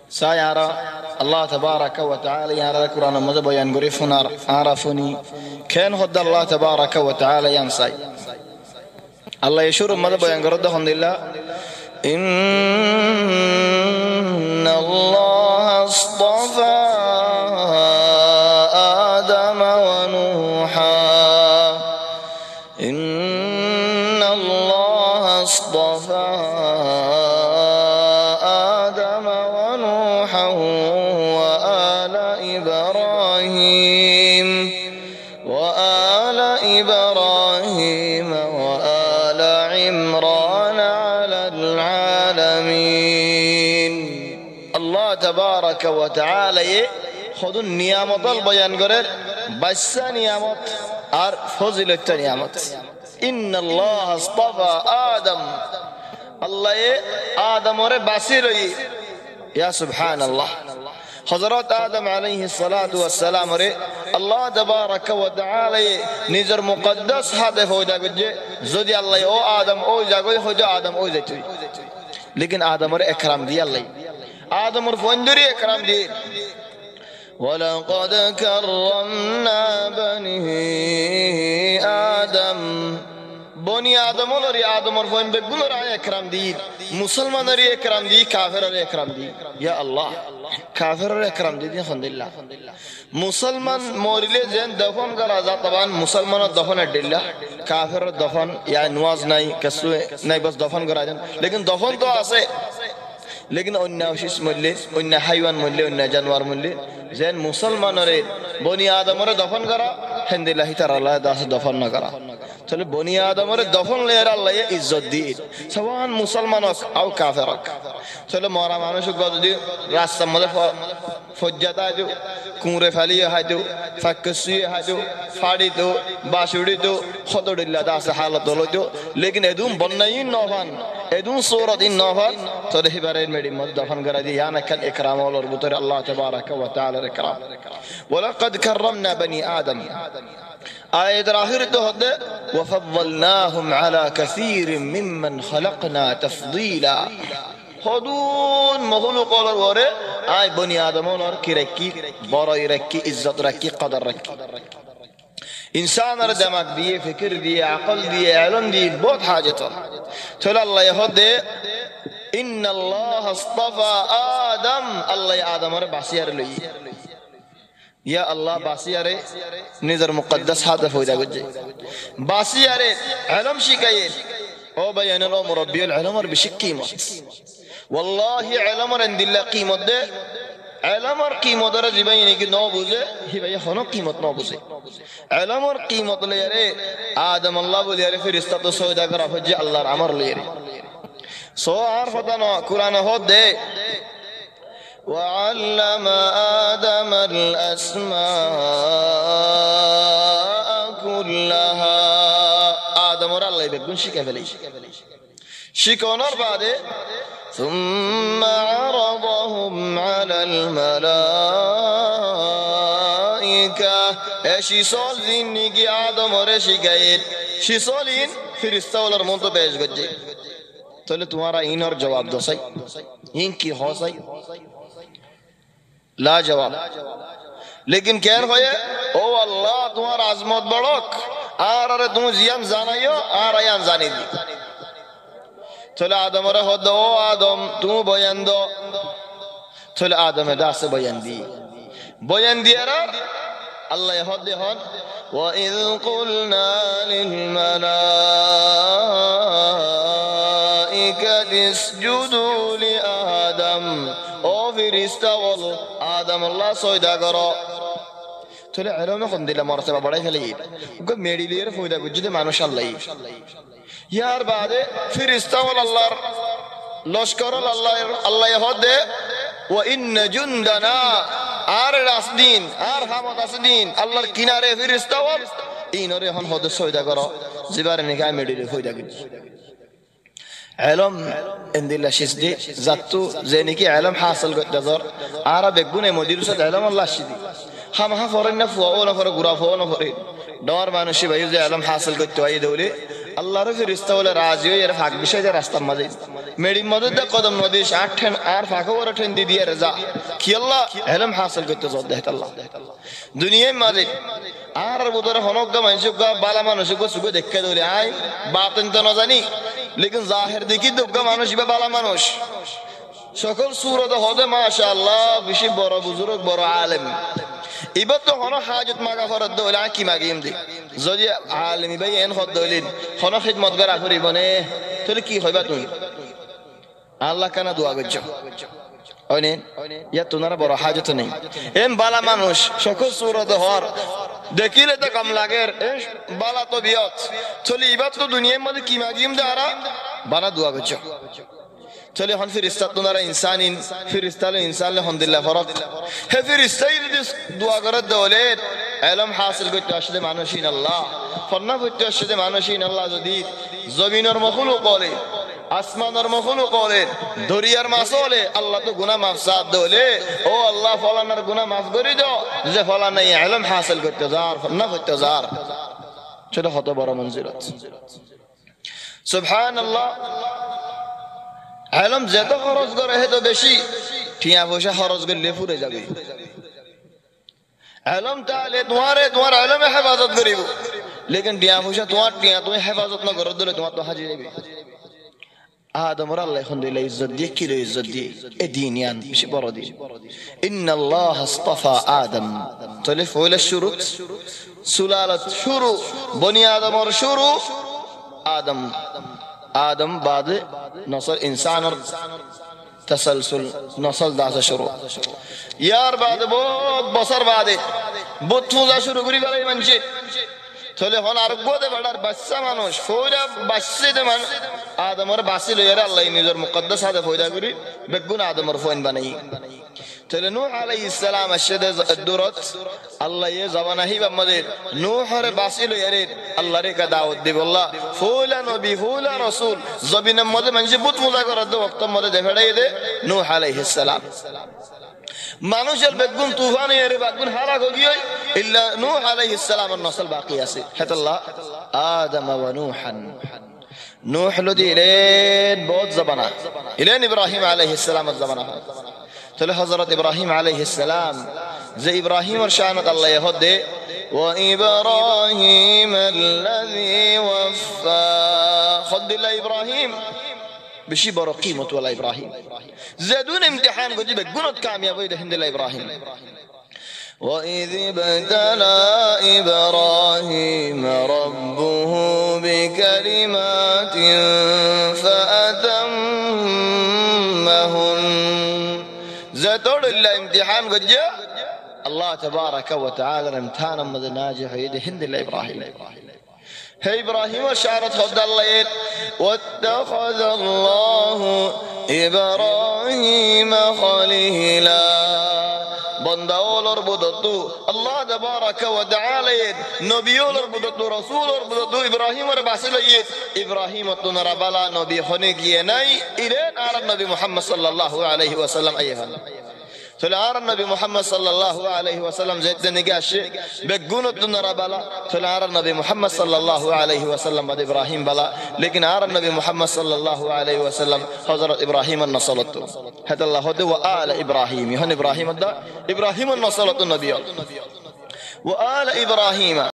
سيرى الله تبارك وتعالى يرى القرآن ماذا بيان غريفنا عرفني كان هذا الله تبارك وتعالى ينسي الله يشور ماذا بيان غرده الحمد لله إن الله اصطفى آدم ونوحا إن الله اصطفى آدم ونوحا وآل إبراهيم وآل عمران على العالمين الله تبارك وتعالى خذ النعمة البيان قرر بس نعمة আর ফজিলতটা নিয়ামত ইন্নাল্লাহ আস্তাফা আদম আল্লাহ আদমরে বাসিরই ইয়া সুবহানাল্লাহ হযরত আদম আলাইহিস সালাতু ওয়াস সালাম রে আল্লাহ তাবারাক ওয়া তাআলা নিজের মুকদ্দাস হাতে হইদা গজে যদি আল্লাহ ও আদম ওই জায়গায় হইতো আদম ওই যাইতো লেকিন আদমরে ইকরাম দি আল্লাহ আদমর ফন্দরি ইকরাম দি ولقد كرمنا بني آدم بني آدم ولري آدم ورفوين بقولر آية إكرام دي مسلمان ري إكرام دي كافر ري إكرام دي يا الله كافر ري إكرام دي الحمد لله مسلمان موريلي زين دفن كرازا طبعا مسلمان دفن الدلة كافر دفن يعني نواز ناي كسوه ناي بس دفن كراجن لكن دفن تو آسه लेकिन अन्य अवशिष्ट मूल्य अन्य हाइवान मूल्य अन्य जानवर मूल्य जैन मुसलमान रे बनी आदम रे दफन करा हिंदिला ही तरह अल्लाह दास दफन न करा चले बनी आदम रे दफन ले अल्लाह ये इज्जत दी सवान मुसलमान और काफिर चले मोरा मानुष को दी रास्ता मदे फज्जता जो कुंरे फाली है जो फक्सी है जो फाड़ी दो बाशुड़ी दो खदोड़िल्ला दास हालत दो जो लेकिन एदुम बननाई नौफान एदुम सूरत इन नौफान चले ही बारे मेरी मत दफन करा दी याना कल इकराम और बुतर अल्लाह तबारक व तआला इकराम वलक़द कर्रमना बनी आदम आयत आखिर तो हद वफضلناهم على كثير ممن خلقنا تفضيلا خدون مخلوق और आय बनी आदम और की रखी बड़ाई रखी इज्जत रखी कदर रखी इंसान और दिमाग दिए फिक्र दिए अकल दिए इल्म दिए बहुत हाजत है चलो अल्लाह यहद إن الله اصطفى آدم الله آدم रे बासियार लई या अल्लाह बासियारे निजर मुकद्दस हादफ हो जागजे बासियारे इल्म शिकाये ओ बयान लो मुरब्बी इल्म और बिशकीमत والله इल्म और इंदिल्ला कीमत दे इल्म और कीमत रे जिबाइने की नो बुझे ही भाई होनो कीमत नो बुझे इल्म और कीमत ले रे आदम अल्लाह बोले रे फरिश्ता तो सौदा करा फजे अल्लाह अमर ले रे सो عرفتنا قرآن هدى وعلم آدم الأسماء كلها آدم ور الله يبقون شيكا فليش شيكونر بعد ثم عرضهم على الملائكة ايشي سول ذني كي آدم ور شيكاين شي سولين فرشتہ ولر منتو پیش گجے तो तुम्हारा इन और जवाब दो सही इन की हो सही ला जवाब लेकिन क्या हो ओ अल्लाह तुम्हारा आजमत बड़ोक आरे तुम जियान जानायो आरे यान जानी दी चलो आदम रे हो दो आदम तू बयान दो चलो आदम दास बयान दी रा अल्लाह हो दे हो وإذ قلنا للملائكة اسجدوا لآدم أو فرشتة آدم الله سويدا کرو چلے علم خود دل مرتبہ بڑے کھلی کو میری لیر فویدا گجدے مانوش اللہ یار بعد فرشتہ اللہ لشکر اللہ یہود وإن جندنا آر راسدین آر حامد راسدین اللہ کنارے فرشتہ این اور ہن خود سویدا کرو زبار نکاح میری لیر فویدا گج علم ان دل شسدي ذاتو زينكي علم حاصل قدر عرب يقول مدير سد علم الله شدي هم فرن فوق فر غرافون فر دور মানুষই ভাই যে علم حاصل করতে হয় দৌলে আল্লাহর ফেরেশতা বলে রাজি হয়ে এর ফাঁক বিষয় যে রাস্তার মাঝে মেডি মদদ কদম নদিশ আঠেন আর ফাঁকর ঠেন দি দিয়ে রেজা কি আল্লাহ ইলম হাসিল করতে জোর দেয় আল্লাহ দুনিয়ায় মালিক আর বুদরে হনক মানুষ বালা মানুষ সুখ দেখে দলে আই বাতেন তো না জানি লেকিন জাহের দেখি দুগ্গা মানুষ বা বালা মানুষ সকল সুরত হদে মাশাআল্লাহ বেশি বড় বুজুর্গ বড় আলেম এবার তো হন হাজত মাগা ফরত দলে কি মাগিম দি যদি আলেমি ভাই এন হদ দলিন হন খিদমত করা করিবনে তাহলে কি হইবা তুমি আল্লাহ কানা দোয়া করছো ওইনে ইয়া তোনারা বড় হাজত নেই এম বালা মানুষ সকল সুরত হর দেখিলে তো কম লাগে বালা তো বিয়ত চলি এবার তো দুনিয়ার মধ্যে কি মাগিম দাঁড়া বানা দোয়া করছো চলে হন ফিরিস্তা তোনারা ইনসানিন ফিরিস্তালে ইনসানলে হামদুলিল্লাহ ফরক হে ফিরিস্তাই যদি দোয়া করে দলে ইলম হাসিল করতে আসলে মানুষিন আল্লাহ ফন্না করতে আসলে মানুষিন আল্লাহ যদি জমিনের মখলুক বলে আসমানের মখলুক বলে দরিয়ার মাছ বলে আল্লাহ তো গুনাহ মাফ সাদ দলে ও আল্লাহ ফলানার গুনাহ মাফ করে দাও যে ফলানা ইলম হাসিল করতে যার ফন্না করতে যার সেটা কত বড় মঞ্জিলত সুবহানাল্লাহ ইলম যত খরচ করে হেতো বেশি টিয়া পয়সা খরচ করলে ফুরে যাবে ইলম তাহলে তোমার ইলমে হেফাজত করিব লেকিন টিয়া পয়সা টিয়া তুমি হেফাজত না করো দিলে তোমার তো হাজির নেবে আদমর আল্লাহ এখন দিলে ইজ্জত দিয়ে কি ইজ্জত দিয়ে এ দিন ইয়ান বেশি বড় দিন ইন্নাল্লাহ আস্তাফা আদম তাহলে ফয়লা শুরু সুলালাত শুরু বনি আদমর শুরু আদম आदम बाद नस्ल इंसान और तसलसल नस्ल दास शुरू यार बाद बहुत बसर बाद बहुत पूजा शुरू करी गई मंचे चले हन आरोग्य दे बड़ार बच्चा मानुष फोड़ा बच्चे दे मान आदम और बासी लो यार अल्लाह निजर मुकद्दस आदे फोड़ा करी बेगुन आदम और फोन बनाई चले नूह अलैहिस्सलाम अशद दुरत अल्लाह ये जमाना ही बमदे नूह और बासी लो यार अल्लाह रे का दावत दे बोला फूला नबी फूला रसूल जबीन मदे मंजे बुत पूजा कर दो वक्त मदे दे फड़ाई दे नूह अलैहिस्सलाम মানুষের বেগুন তুফান এর বেগুন হারাক হয়ে গিয়ে ইল্লা নূহ আলাইহিস সালামের নসল বাকি আছে হেতাল্লাহ আদম ওয়া নূহান নূহ লদি ইলেন বহুত জামানা ইলেন ইব্রাহিম আলাইহিস সালামের জামানা তাহলে হযরত ইব্রাহিম আলাইহিস সালাম যে ইব্রাহিমের শানত আল্লাহ ইহদ দে ওয়া ইব্রাহিম আল্লাযী ওয়াফা খদ্দিল্লাহ ইব্রাহিম বেশি বড় কিমত ওয়ালা ইব্রাহিম زادون امتحان قد بقنط كاميابي الحمد لله إبراهيم وإذ ابتلى إبراهيم ربه بكلمات فأتمهن زادون الله امتحان قد جاء الله تبارك وتعالى امتحان مد ناجح الحمد لله إبراهيم هي إبراهيم وشعرت خد الله واتخذ الله إبراهيم خليلا بنداولر بدتو الله تبارك وتعالى نبيولر بدتو رسولر بدتو إبراهيم ورباسليت إبراهيم تنرى بلا نبي خنيجي ناي إلين على النبي محمد صلى الله عليه وسلم أيها تلعار النبي محمد صلى الله عليه وسلم زيد نقاش بقون الدنيا بلا تلعار النبي محمد صلى الله عليه وسلم بعد إبراهيم بلا لكن عار النبي محمد صلى الله عليه وسلم حضرت إبراهيم النصلت هذا الله هو وآل إبراهيم يهن إبراهيم النصلت النبي وآل إبراهيم